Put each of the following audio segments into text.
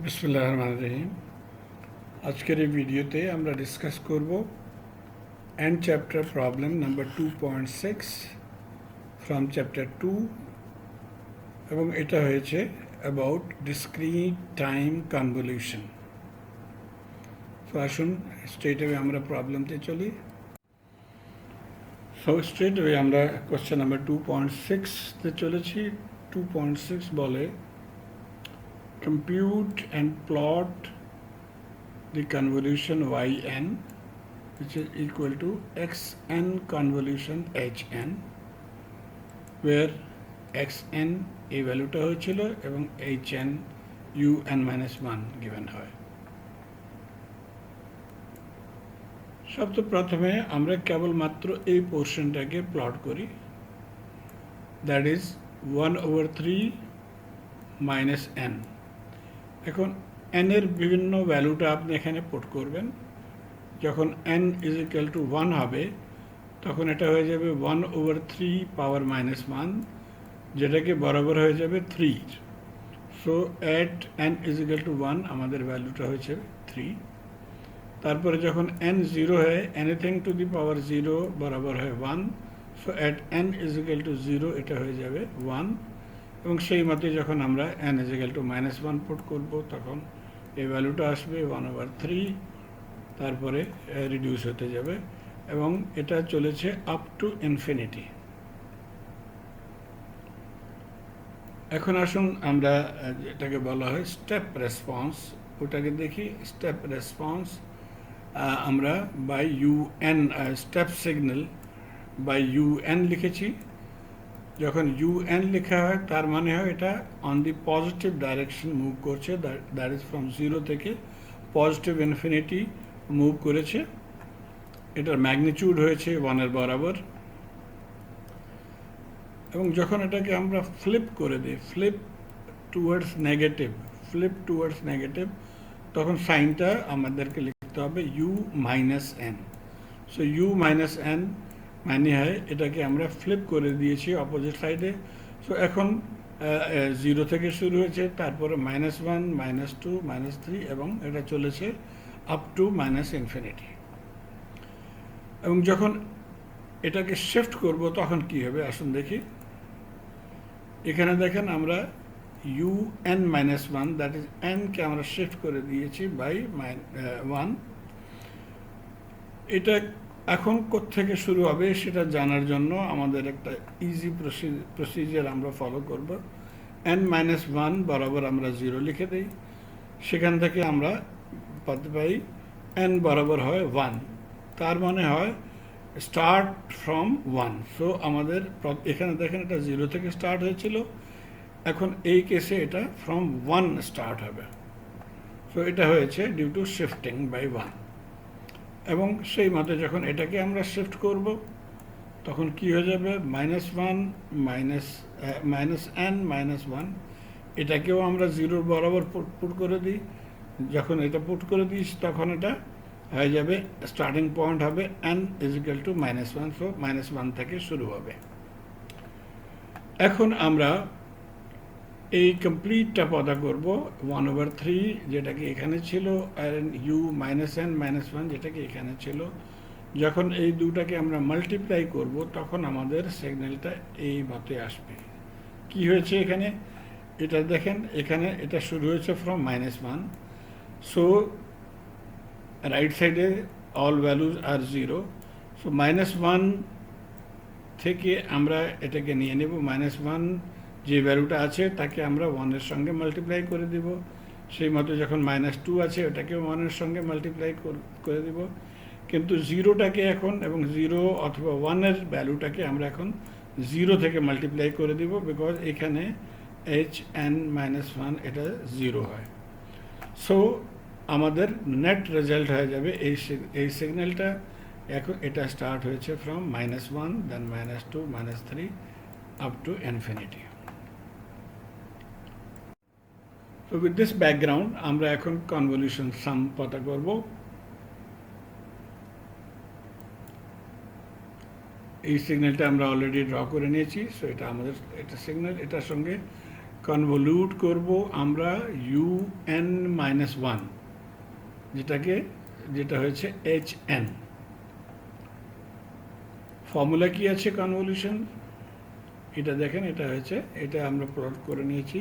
বিসমিল্লাহির রহমানির রহিম। আজকের এই ভিডিওতে আমরা ডিসকাস করব and chapter problem number 2.6 from chapter 2 এবং এটা হয়েছে অ্যাবাউট ডিসক্রিট টাইম কনভলিউশন। তো আসুন স্ট্রেট অ্যাওয়ে আমরা প্রবলেমতে চলি। সো স্ট্রেট অ্যাওয়ে আমরা কোশ্চেন নাম্বার 2.6তে চলেছি। 2.6 বলে compute and plot the convolution yn which is equal to xn convolution hn where xn এই ভ্যালুটা হয়েছিল এবং hn un-1 given হয়। প্রথমে আমরা কেবলমাত্র এই পোর্শনটাকে প্লট করি, দ্যাট ইজ 1/3 মাইনাস n। এখন n এর বিভিন্ন ভ্যালুটা আপনি এখানে পুট করবেন। যখন n ইজ ইকুয়াল টু 1 হবে তখন এটা হয়ে যাবে 1/3 পাওয়ার মাইনাস 1, যেটাকে বরাবর হয়ে যাবে 3। So at n is equal two 1 আমাদের ভ্যালুটা হয়েছে 3। তারপরে যখন n 0 হয় এনিথিং টু দি পাওয়ার 0 বরাবর হয় 1। So at n is equal two 0 এটা হয়ে যাবে 1। এবং সেই মতে যখন আমরা n is equal two -1 put করব তখন এই ভ্যালুটা আসবে 1/3, তারপরে রিডিউস হতে যাবে এবং এটা চলেছে আপ টু ইনফিনিটি। এখন আসুন আমরা যেটাকে বলা হয় স্টেপ রেসপন্স, ওটাকে দেখি। স্টেপ রেসপন্স আমরা by un step signal by un লিখেছি। যখন un লেখা হয় তার মানে হয় এটা on the positive direction move করছে, দ্যাট ইজ ফ্রম 0 থেকে পজিটিভ ইনফিনিটি মুভ করেছে। এটার ম্যাগনিটিউড হয়েছে 1 বরাবর। এবং যখন এটাকে আমরা ফ্লিপ করে দিই, ফ্লিপ টুয়ার্ডস নেগেটিভ, তখন সাইনটা আমাদেরকে লিখতে হবে u-n। সো u-n মানে হয় এটাকে আমরা ফ্লিপ করে দিয়েছি অপোজিট সাইডে। সো এখন 0 থেকে শুরু হয়েছে, তারপরে -1, -2, -3 এবং এটা চলেছে আপ টু ইনফিনিটি। এবং যখন এটাকে শিফট করব তখন কি হবে আসুন দেখি। এখানে দেখেন আমরা un-1 দ্যাট ইজ n-কে আমরা শিফট করে দিয়েছি বাই 1। এটা এখন কোত্থেকে শুরু হবে সেটা জানার জন্য আমাদের একটা ইজি প্রসিজার আমরা ফলো করব। n-1 বরাবর আমরা 0 লিখে দিই, সেখান থেকে আমরা পাতে পাই n বরাবর হয় 1, তার মানে হয় স্টার্ট ফ্রম 1। সো আমাদের এখানে দেখেন এটা 0 থেকে স্টার্ট হয়েছিল, এখন এই কেসে এটা ফ্রম 1 স্টার্ট হবে। সো এটা হয়েছে ডিউ টু শিফটিং বাই 1। এবং সেই মতে যখন এটাকে আমরা শিফট করব তখন কি হয়ে যাবে -1 -n-1। এটাকেও আমরা 0 বরাবর পুট করে দিই। যখন এটা পুট করে দিই তখন এটা হয়ে যাবে, স্টার্টিং পয়েন্ট হবে n is equal two -1। So -1 থেকে শুরু হবে। এখন আমরা এই কমপ্লিটটা পদা করব 1/3 যেটাকে এখানে ছিল, আর u-n-1 যেটাকে এখানে ছিল। যখন এই দুটাকে আমরা মাল্টিপ্লাই করব তখন আমাদের সিগন্যালটা এই মতে আসবে। কি হয়েছে এখানে এটা দেখেন, এখানে এটা শুরু হয়েছে ফ্রম -1। সো রাইট সাইডে অল ভ্যালুজ আর 0। সো -1 থেকে আমরা এটাকে নিয়ে নেব, -1 যে ভ্যালুটা আছে তাকে আমরা 1-এর সঙ্গে মাল্টিপ্লাই করে দিব। সেই মতো যখন -2 আছে ওটাকেও 1-এর সঙ্গে মাল্টিপ্লাই করে দিব। কিন্তু 0টাকে এখন এবং 0 অথবা 1-এর ভ্যালুটাকে আমরা এখন 0 থেকে মাল্টিপ্লাই করে দিব, বিকজ এখানে hn-1 এটা 0 হয়। সো আমাদের নেট রেজাল্ট হয়ে যাবে এই সিগন্যালটা। এখন এটা স্টার্ট হয়েছে from -1, then -2, -3 up to infinity. So with this background আমরা এখন কনভলিউশন সাম পতা করব। এই সিগন্যালটা আমরা অলরেডি ড্র করে নিয়েছি। সো এটা আমাদের এটা সিগন্যাল, এটার সঙ্গে কনভলিউট করব আমরা UN -1 যেটা হয়েছে HN। ফর্মুলা কি আছে কনভলিউশন, এটা দেখেন, এটা হয়েছে, এটা আমরা প্লট করে নিয়েছি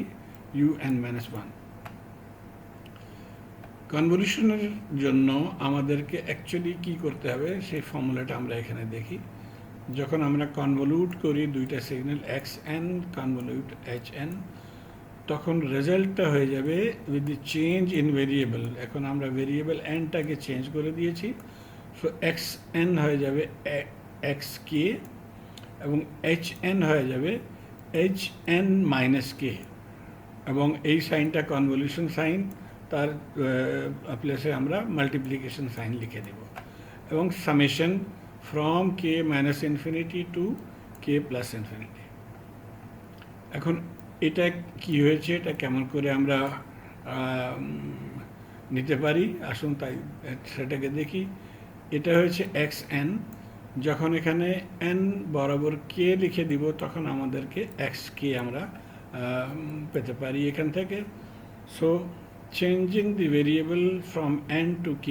UN -1। কনভলিউশনের জন্য আমাদেরকে অ্যাকচুয়ালি কি করতে হবে সেই ফর্মুলাটা আমরা এখানে দেখি। যখন আমরা কনভলিউট করি দুইটা সিগন্যাল XN কনভলিউট HN, তখন রেজাল্টটা হয়ে যাবে with the change in variable. এখন আমরা ভেরিয়েবল এনটাকে চেঞ্জ করে দিয়েছি, সো XN হয়ে যাবে XK এবং HN হয়ে যাবে HN - K, এবং এই সাইনটা কনভলিউশন সাইন, তার প্লেসে আমরা মাল্টিপ্লিকেশন সাইন লিখে দেব, এবং summation from K - to K +∞। এখন এটা কি হয়েছে, এটা কেমন করে আমরা নিতে পারি, আসুন তাই সেটাকে দেখি। এটা হয়েছে XN, যখন এখানে N বরাবর K লিখে দিব তখন আমাদেরকে XK আমরা পেতে পারি এখান থেকে। So changing the variable from N to K,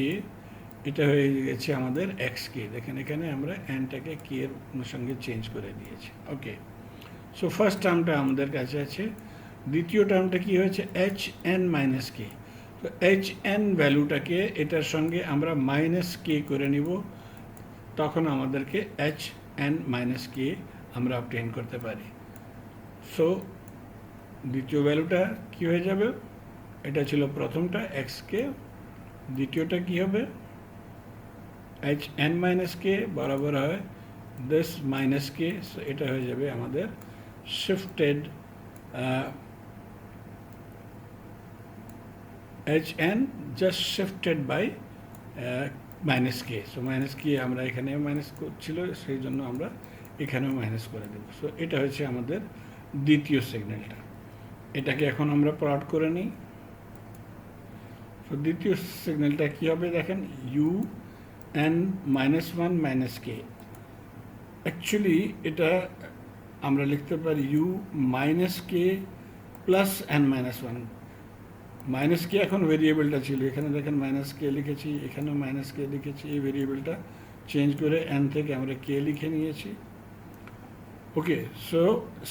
এটা হয়ে গেছে আমাদের XK। দেখেন এখানে আমরা Nটাকে K এর সঙ্গে চেঞ্জ করে দিয়েছি। ওকে, সো ফার্স্ট টার্মটা আমাদের কাছে আছে। দ্বিতীয় টার্মটা কি হয়েছে, HN - K। তো HN ভ্যালুটাকে এটার সঙ্গে আমরা -K করে নিব, তখন আমাদেরকে HN - K আমরা অবটেইন করতে পারি। সো দ্বিতীয় ভ্যালুটা কি হয়ে যাবে, এটা ছিল প্রথমটা XK, দ্বিতীয়টা কি হবে HN - K বরাবর হয় দিস -K, সো এটা হয়ে যাবে আমাদের shifted HN just shifted by -K। So -K আমরা এখানে মাইনাস ছিল, সেই জন্য আমরা এখানেও মাইনাস করে দেব। সো এটা হচ্ছে আমাদের দ্বিতীয় সিগন্যালটা। এটাকে এখন আমরা প্লট করে নিই। তো দ্বিতীয় সিগন্যালটা কি হবে দেখেন, UN -1 - K। অ্যাকচুয়ালি এটা আমরা লিখতে পারি U - K plus N -1। -K এখন ভেরিয়েবলটা ছিল, এখানে দেখেন -K লিখেছি, এখানেও -K লিখেছি, এই ভেরিয়েবলটা চেঞ্জ করে N থেকে আমরা K লিখে নিয়েছি। ওকে, সো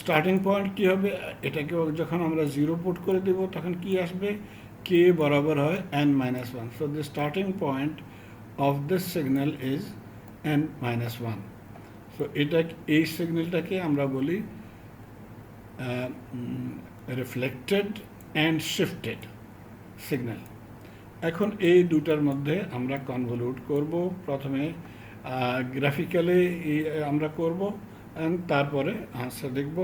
স্টার্টিং পয়েন্ট কী হবে, এটাকে যখন আমরা 0 পুট করে দেব তখন কি আসবে, K বরাবর হয় N -1। So the starting point of this signal is N -1। So এই সিগন্যালটাকে আমরা বলি রিফ্লেক্টেড অ্যান্ড শিফটেড সিগন্যাল। এখন এই দুটার মধ্যে আমরা কনভলিউট করব, প্রথমে গ্রাফিক্যালি আমরা করব, তারপরে আনসার দেখব।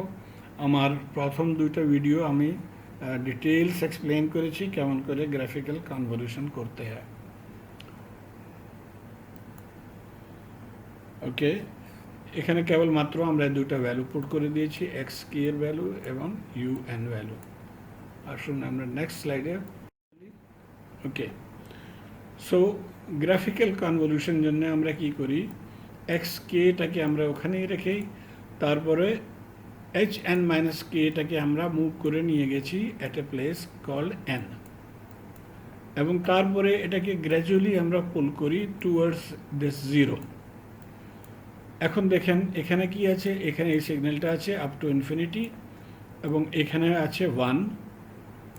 আমার প্রথম দুইটা ভিডিও আমি ডিটেইলস এক্সপ্লেন করেছি কেমন করে গ্রাফিক্যাল কনভলিউশন করতে হয়। ওকে, এখানে কেবলমাত্র আমরা দুইটা ভ্যালু পুট করে দিয়েছি, XK এর ভ্যালু এবং UN ভ্যালু। আসুন আমরা নেক্সট স্লাইডে। ওকে, সো গ্রাফিক্যাল কনভলিউশন জন্য আমরা কি করি, XKটাকে আমরা ওখানেই রেখেই, তারপরে HN - Kটাকে আমরা মুভ করে নিয়ে গেছি at a place called N, এবং তারপরে এটাকে গ্র্যাজুয়ালি আমরা পুল করি টুয়ার্ডস দিস 0। এখন দেখেন এখানে কি আছে, এখানে এই সিগন্যালটা আছে আপ টু ইনফিনিটি, এবং এখানে আছে 1।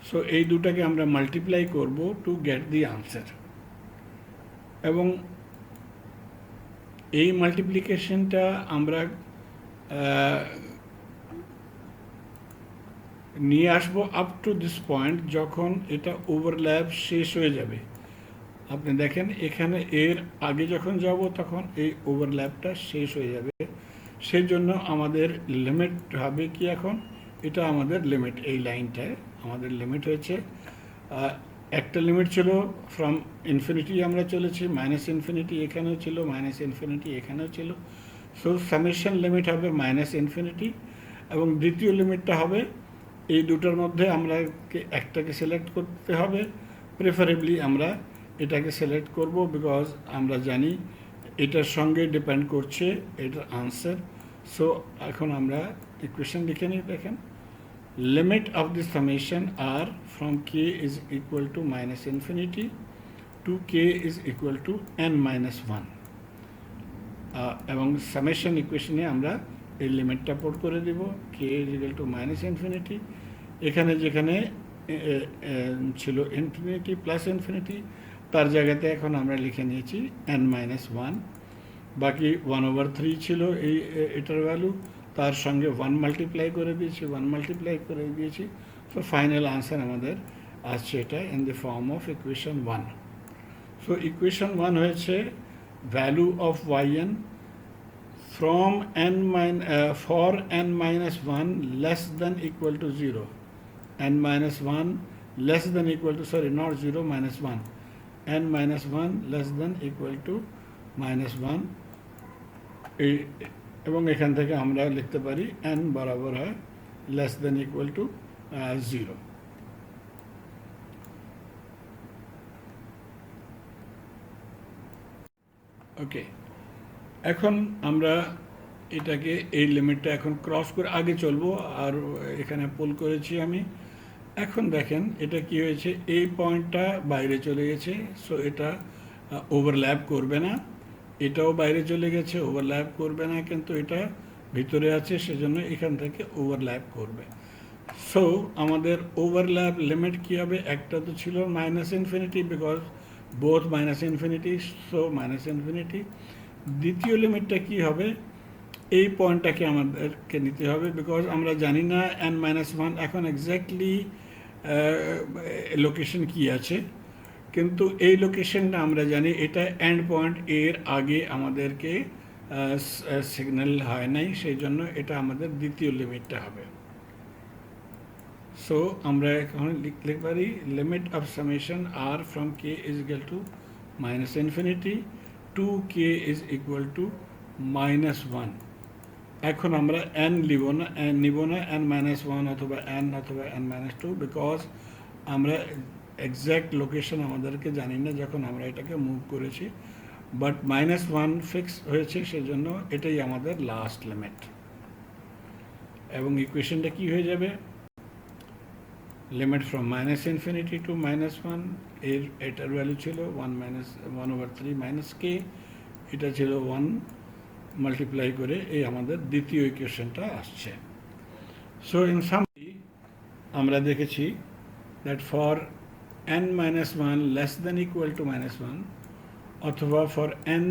সো এই দুটাকে আমরা মাল্টিপ্লাই করব টু গেট দি আনসার, এবং এই মাল্টিপ্লিকেশনটা আমরা নিয়ে আসবো আপ টু দিস পয়েন্ট, যখন এটা ওভারল্যাপ শেষ হয়ে যাবে। আপনি দেখেন এখানে এর আগে যখন যাব তখন এই ওভারল্যাপটা শেষ হয়ে যাবে, সেই জন্য আমাদের লিমিট হবে কি, এখন এটা আমাদের লিমিট, এই লাইনটায় আমাদের লিমিট হয়েছে। একটা লিমিট ছিল ফ্রম ইনফিনিটি আমরা চলেছি, -∞, এখানেও ছিল -∞, এখানেও ছিল। সো সামেশন লিমিট হবে -∞, এবং দ্বিতীয় লিমিটটা হবে এই দুটোর মধ্যে আমরা একটাকে সিলেক্ট করতে হবে। প্রেফারেবলি আমরা এটাকে সিলেক্ট করব, বিকজ আমরা জানি এটার সঙ্গে ডিপেন্ড করছে এটার আনসার। সো এখন আমরা ইকুয়েশন লিখে নিই। দেখেন limit of the summation are from k is equal to minus infinity to k is equal to n minus 1 এবং সামেশন ইকুয়েশনে আমরা এই লিমিটটা পুট করে দিব K is equal to minus infinity, এখানে যেখানে ছিল ইনফিনিটি প্লাস ইনফিনিটি তার জায়গাতে এখন আমরা লিখে নিয়েছি n মাইনাস 1, বাকি 1/3 ছিল এটার ভ্যালু, তার সঙ্গে 1 মাল্টিপ্লাই করে দিয়েছি, সো ফাইনাল আনসার আমাদের আসছে এটা in the form of equation 1। So equation 1 হয়েছে value of yn from for n minus 1 less than equal to 0, n minus 1 less than equal to, sorry, not 0, minus 1, n minus 1 less than equal to minus 1, এবং এখান থেকে আমরা লিখতে পারি n বরাবর হয় less than equal to 0। ওকে, এখন আমরা এটাকে এই লিমিটটা এখন ক্রস করে আগে চলবো, আর এখানে পুল করেছি আমি। এখন দেখেন এটা কি হয়েছে, এই পয়েন্টটা বাইরে চলে গেছে, সো এটা ওভারল্যাপ করবে না, এটাও বাইরে চলে গেছে, ওভারল্যাপ করবে না, কিন্তু এটা ভিতরে আছে সেজন্য এখান থেকে ওভারল্যাপ করবে। সো আমাদের ওভারল্যাপ লিমিট কী হবে, একটা তো ছিল minus infinity because both minus infinity, so minus infinity. দ্বিতীয় লিমিটটা কী হবে, এই পয়েন্টটাকে আমাদেরকে নিতে হবে বিকজ আমরা জানি না n মাইনাস 1 এখন এক্স্যাক্টলি লোকেশন কি আছে, কিন্তু এই লোকেশনটা আমরা জানি এটা এন্ড পয়েন্ট এর আগে আমাদেরকে সিগন্যাল হয় নাই, সেই জন্য এটা আমাদের দ্বিতীয় লিমিটটা হবে। সো আমরা এখন লিখতে পারি limit of summation are from K is equal to minus infinity two K is equal to minus 1। এখন আমরা n নিব না n মাইনাস 1 অথবা n মাইনাস 2 বিকজ আমরা এক্স্যাক্ট লোকেশন আমাদেরকে জানি না যখন আমরা এটাকে মুভ করেছি, বাট মাইনাস 1 ফিক্স হয়েছে, সেজন্য এটাই আমাদের লাস্ট লিমিট। এবং ইকুয়েশনটা কি হয়ে যাবে, limit from minus infinity two minus 1, এটার ভ্যালু ছিল 1/3 মাইনাস কে, এটা ছিল 1 মাল্টিপ্লাই করে এই আমাদের দ্বিতীয় ইকুয়েশনটা আসছে। সো ইন সামারি আমরা দেখেছি that for n minus 1 less than equal to minus 1 অথবা for n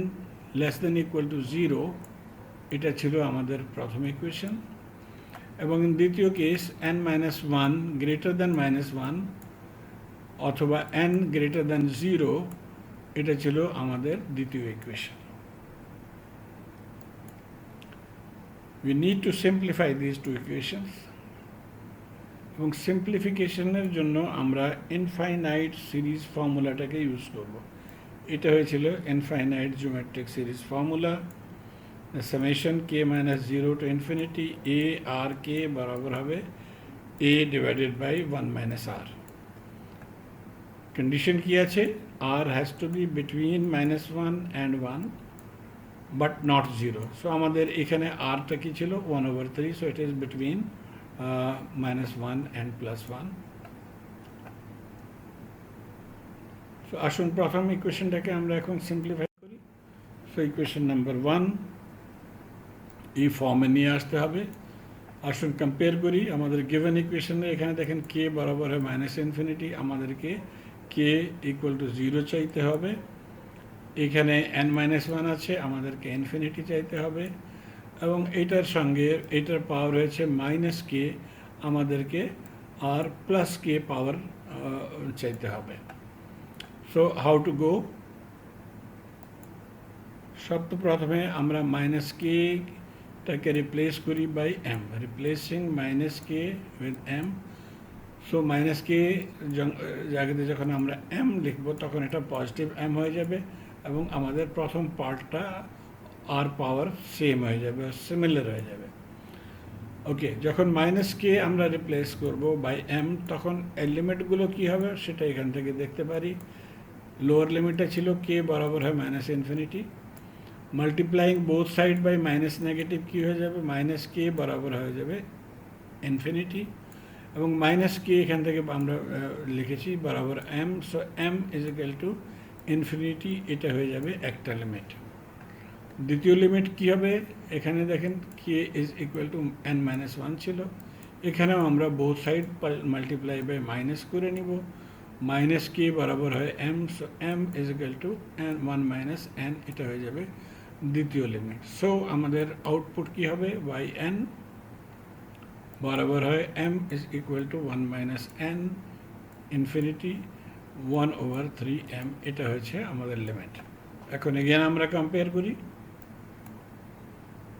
less than equal to 0, এটা ছিল আমাদের প্রথম ইকুয়েশন, এবং দ্বিতীয় case n minus 1 greater than minus 1 অথবা n greater than 0, এটা ছিল আমাদের দ্বিতীয় equation. We need to simplify these two equations, এবং সিম্পলিফিকেশনের জন্য আমরা ইনফাইনাইট সিরিজ ফর্মুলাটাকে ইউজ করব। এটা হয়েছিল infinite geometric series formula, summation K minus 0 to infinity A R K বরাবর হবে A divided by 1 minus R. Condition কি আছে, R has to be between minus 1 and 1 but not 0। So আমাদের এখানে আরটা কি ছিল 1/3, so it is between minus 1 and plus 1. So আসুন প্রথম ইকুয়েশনটাকে আমরা এখন সিম্পলিফাই করি। সো ইকুয়েশন নাম্বার 1 এই ফর্মে নিয়ে আসতে হবে। আসুন কম্পেয়ার করি আমাদের গিভেন ইকুয়েশনে, এখানে দেখেন কে বরাবর হয় মাইনাস ইনফিনিটি, আমাদেরকে কে ইকুয়াল টু 0 চাইতে হবে। এখানে n মাইনাস 1 আছে, আমাদেরকে ইনফিনিটি চাইতে হবে, এবং এটার সঙ্গে এটার পাওয়ার হয়েছে মাইনাস কে, আমাদেরকে আর প্লাস কে পাওয়ার চাইতে হবে। সো হাউ টু গো, প্রথমে আমরা মাইনাস কেটাকে রিপ্লেস করি by M, replacing minus K with M. So minus K জায়গাতে যখন আমরা এম লিখবো তখন এটা পজিটিভ এম হয়ে যাবে, এবং আমাদের প্রথম পার্টটা আর পাওয়ার সেম হয়ে যাবে, সিমিলার হয়ে যাবে। ওকে, যখন মাইনাস কে আমরা রিপ্লেস করব বাই এম, তখন এই লিমিটগুলো কী হবে সেটা এখান থেকে দেখতে পারি। লোয়ার লিমিটটা ছিল কে বরাবর হয় minus infinity, multiplying both side by minus negative কী হয়ে যাবে, মাইনাস কে বরাবর হয়ে যাবে ইনফিনিটি, এবং মাইনাস কে এখান থেকে আমরা লিখেছি বরাবর M, so M is equal to infinity, এটা হয়ে যাবে একটা লিমিট। দ্বিতীয় লিমিট কী হবে, এখানে দেখেন K is equal to N minus one ছিল, এখানেও আমরা both side multiply by minus করে নিব, মাইনাস কে বরাবর হয় M, so M is equal to N one minus N, এটা হয়ে যাবে দ্বিতীয় লিমিট। সো আমাদের আউটপুট কী হবে, বাই এন বরাবর হয় M is equal to one minus N infinity 1/3m, এটা হচ্ছে আমাদের লিমিট। এখন এগেন আমরা কম্পেয়ার করি,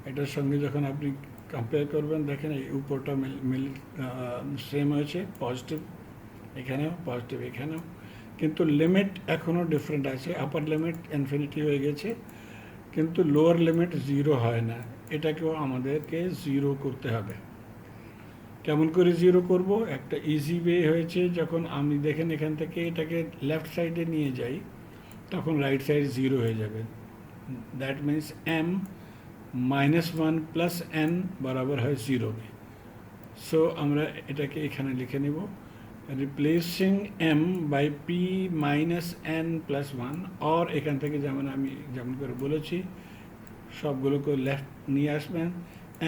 এটার সঙ্গে যখন আপনি কম্পেয়ার করবেন দেখেন এই উপরটা সেম হয়েছে, পজিটিভ এখানেও, পজিটিভ এখানেও, কিন্তু লিমিট এখনও ডিফারেন্ট আছে। আপার লিমিট ইনফিনিটি হয়ে গেছে, কিন্তু লোয়ার লিমিট জিরো হয় না, এটাকেও আমাদেরকে জিরো করতে হবে। কেমন করে জিরো করব, একটা ইজি ওয়ে হয়েছে, যখন আমি দেখেন এখান থেকে এটাকে লেফট সাইডে নিয়ে যাই তখন রাইট সাইড জিরো হয়ে যাবে। That means M minus one plus N বরাবর হয় জিরো। সো আমরা এটাকে এখানে লিখে নেব, replacing M by P minus N plus one, or এখান থেকে যেমন করে বলেছি সবগুলোকে লেফট নিয়ে আসবেন,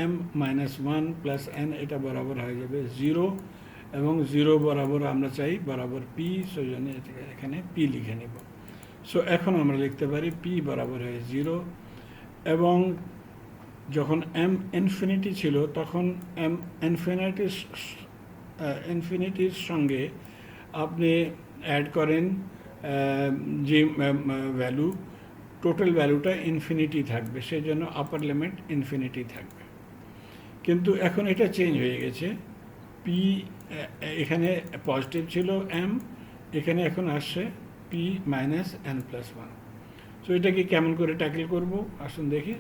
M minus one plus N, এটা বরাবর হয়ে যাবে জিরো, এবং জিরো বরাবর আমরা চাই বরাবর পি, সেই জন্য এখানে পি লিখে নেব। সো এখন আমরা লিখতে পারি পি বরাবর হয় জিরো, এবং যখন এম ইনফিনিটি ছিল তখন এম ইনফিনিটির সঙ্গে আপনি অ্যাড করেন যে ভ্যালু, টোটাল ভ্যালুটা ইনফিনিটি থাকবে, সেই জন্য আপার লিমিট ইনফিনিটি থাকবে। কিন্তু এখন এটা চেঞ্জ হয়ে গেছে, পি এখানে পজিটিভ ছিল এম, এখানে এখন আসছে P minus N plus one. So এটাকে কেমন করে ট্যাকেল করব আসুন দেখি।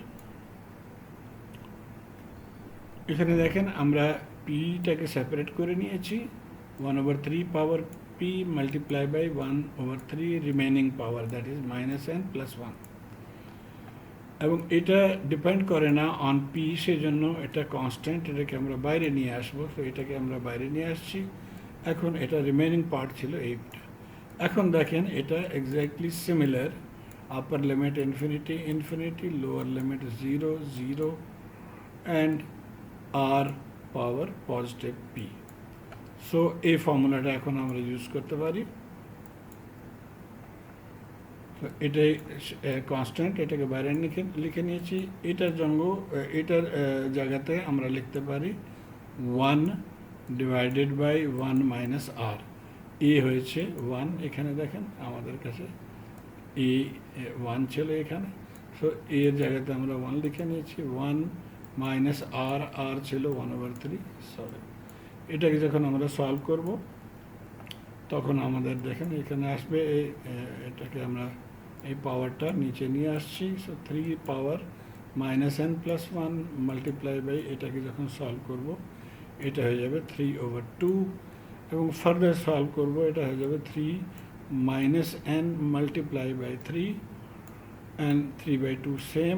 এখানে দেখেন আমরা পিটাকে সেপারেট করে নিয়েছি, 1/3 power P multiply by 1/3 remaining power, that is minus N plus one, এবং এটা ডিপেন্ড করে না অন পি, সেই জন্য এটা কনস্ট্যান্ট, এটাকে আমরা বাইরে নিয়ে আসবো। তো এটাকে আমরা বাইরে নিয়ে আসছি, এখন এটা রিমেনিং পার্ট ছিল এইটা। এখন দেখেন এটা exactly similar, upper limit infinity infinity, lower limit zero zero, and R power positive P. So এই ফর্মুলাটা এখন আমরা ইউজ করতে পারি। এটাই কনস্ট্যান্ট, এটাকে বাইরে লিখে নিয়েছি, এটার জায়গাতে আমরা লিখতে পারি 1 ডিভাইডেড বাই 1 মাইনাস আর, এ হয়েছে 1, এখানে দেখেন আমাদের কাছে এ 1 ছিল এখানে, সো এর জায়গাতে আমরা 1 লিখে নিয়েছি, 1 মাইনাস আর, আর ছিল 1/3, সরি। এটাকে যখন আমরা সলভ করব তখন আমাদের দেখেন এখানে আসবে, এটাকে আমরা এই পাওয়ারটা নিচে নিয়ে আসছি, so 3 power minus N plus one multiply by, এটাকে যখন সলভ করব এটা হয়ে যাবে 3/2, এবং ফার্দার সলভ করব এটা হয়ে যাবে 3 minus N multiply by 3 and 3/2 same,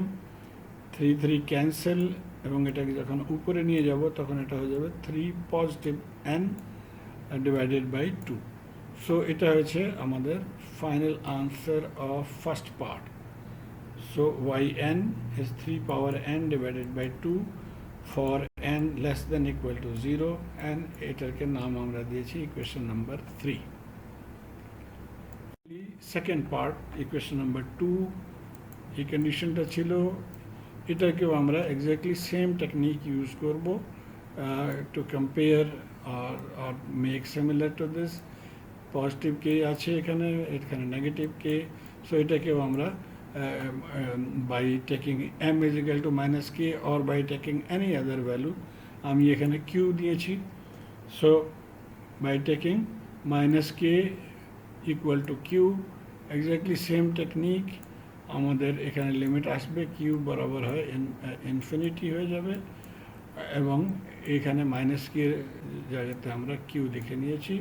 3 cancel, এবং এটাকে যখন উপরে নিয়ে যাব তখন এটা হয়ে যাবে 3 positive N divided by 2। So এটা হচ্ছে আমাদের final answer of first part. So yn is 3 power n divided by 2 for n less than equal to 0, and এটাকে নাম আমরা দিয়েছি equation number 3। Second part equation number 2, এই কন্ডিশনটা ছিল, এটাকেও আমরা এক্স্যাক্টলি সেম টেকনিক ইউজ করব টু কম্পেয়ার আর make similar to this. Positive K আছে এখানে, এখানে নেগেটিভ কে, সো এটাকেও আমরা by taking M is equal to minus K or by taking any other value, আমি এখানে কিউ দিয়েছি, so by taking minus K equal to Q, exactly same technique, আমাদের এখানে লিমিট আসবে কিউ বরাবর হয় ইনফিনিটি হয়ে যাবে, এবং এখানে মাইনাস কে জায়গাতে আমরা কিউ লিখে নিয়েছি,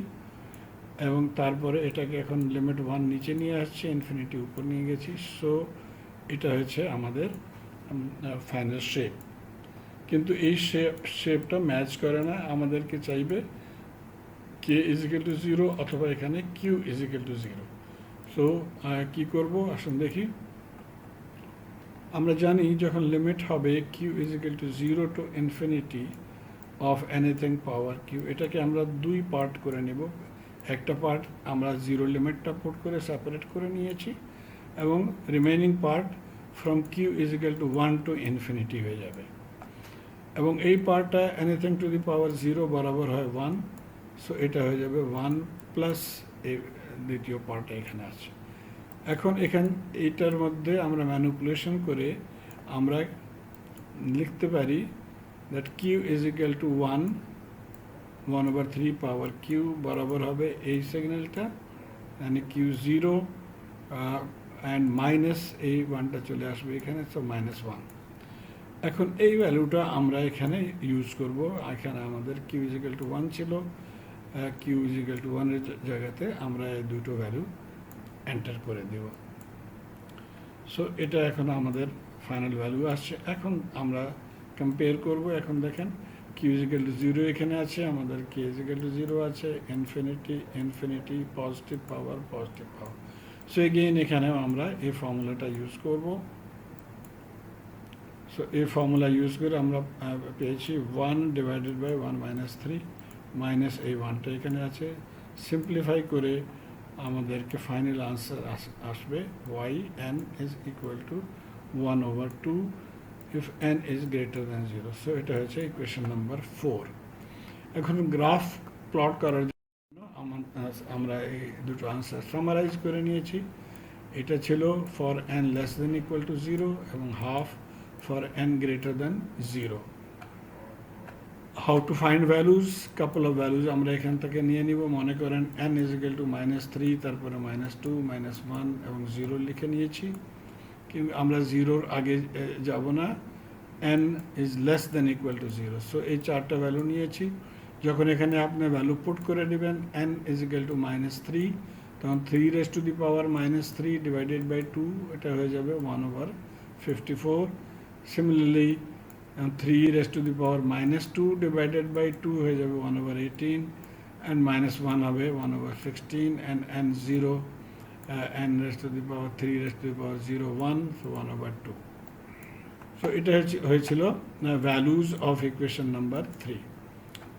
এবং তারপরে এটাকে এখন লিমিট 1 নিচে নিয়ে আসছে, ইনফিনিটি উপর নিয়ে গেছি। সো এটা হচ্ছে আমাদের ফাইনাল শেপ, কিন্তু এই শেপটা ম্যাচ করে না, আমাদেরকে চাইবে K is equal to zero অথবা এখানে Q is equal to zero. So কী করবো আসুন দেখি। আমরা জানি যখন লিমিট হবে Q is equal to zero to infinity of anything power Q, এটাকে আমরা দুই পার্ট করে নেব। একটা পার্ট আমরা জিরো লিমিটটা পুট করে সেপারেট করে নিয়েছি এবং remaining part from Q is equal to one to infinity হয়ে যাবে এবং এই পার্টটা anything to the power zero বরাবর হয় ওয়ান। সো এটা হয়ে যাবে ওয়ান প্লাস এই দ্বিতীয় পার্টটা এখানে আছে। এখন এইটার মধ্যে আমরা ম্যানিপুলেশন করে আমরা লিখতে পারি that Q is equal to one, 1/3 power Q বরাবর হবে এই সিগন্যালটা, মানে কিউ জিরো অ্যান্ড মাইনাস এই ওয়ানটা চলে আসবে এখানে, সো -1। এখন এই ভ্যালুটা আমরা এখানে ইউজ করব। এখানে আমাদের কিউ ইজ ইকুয়াল টু 1 ছিল, কিউ ইজ ইকুয়াল টু 1-এর জায়গাতে আমরা এই দুটো ভ্যালু এন্টার করে দেব। সো এটা এখন আমাদের ফাইনাল ভ্যালু আসছে। এখন আমরা কম্পেয়ার করব। এখন দেখেন Q is equal to zero এখানে আছে, আমাদের K is equal to zero আছে, infinity positive power. So again এখানেও আমরা এই ফর্মুলাটা ইউজ করব। সো এই ফর্মুলা ইউজ করে আমরা পেয়েছি 1 ডিভাইডেড বাই 1 - 3 মাইনাস এই 1টা এখানে আছে। সিম্পলিফাই করে আমাদেরকে ফাইনাল আনসার আসবে Y N is equal to 1/2 if N is greater than 0। So এটা হচ্ছে ইকুয়েশন নাম্বার 4। এখন গ্রাফ প্লট করার জন্য আমরা এই দুটো আনসার সামারাইজ করে নিয়েছি। এটা ছিল for N less than equal to 0 এবং half for N greater than 0। How to find values, couple of values আমরা এখান থেকে নিয়ে নিব। মনে করেন এন ইজ ইকুয়াল টু -3, তারপরে -2, -1 এবং 0 লিখে নিয়েছি, কিন্তু আমরা জিরোর আগে যাব না। N is less than equal to 0। So এই চারটা ভ্যালু নিয়েছি। যখন এখানে আপনি ভ্যালু পুট করে নেবেন এন ইজ ইকুয়াল টু -3, তখন 3⁻³ ডিভাইডেড বাই 2, এটা হয়ে যাবে 1/54। সিমিলারলি 3⁻² ডিভাইডেড বাই 2 হয়ে যাবে 1/18, অ্যান্ড -1 হবে 1/16, and n 0 n⁻³ 1, so 1/2। So এটা হয়েছিল ভ্যালুজ অফ ইকুয়েশন নাম্বার 3।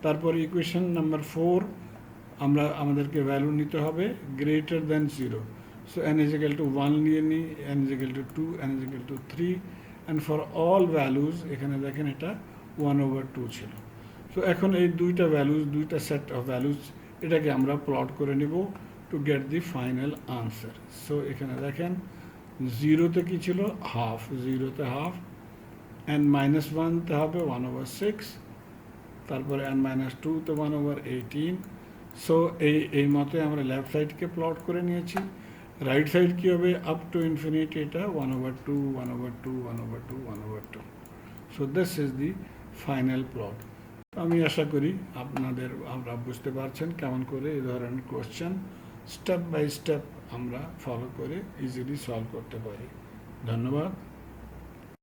তারপর ইকুয়েশন নাম্বার 4 আমাদেরকে ভ্যালু নিতে হবে greater than 0। So n is equal two 1 নিয়ে নিই, n is equal two 2, n is equal two 3, and for all values এখানে দেখেন এটা 1/2 ছিল। সো এখন এই দুইটা ভ্যালুজ, দুইটা সেট অফ ভ্যালুজ, এটাকে আমরা প্লট করে নিব to get the final answer. So এখানে দেখেন জিরোতে কী ছিল, হাফ, জিরোতে হাফ, n -1তে হবে 1/6, তারপরে n -2তে 1/18। সো এই মতে আমরা লেফট সাইডকে প্লট করে নিয়েছি। রাইট সাইড কী হবে, আপ টু ইনফিনিটি, এটা 1/2, 1/2, 1/2, 1/2। So this is the final plot. আমি আশা করি আমরা বুঝতে পারছেন কেমন করে এই ধরনের কোয়েশ্চেন স্টেপ বাই স্টেপ আমরা ফলো করে ইজিলি সলভ করতে পারি। ধন্যবাদ।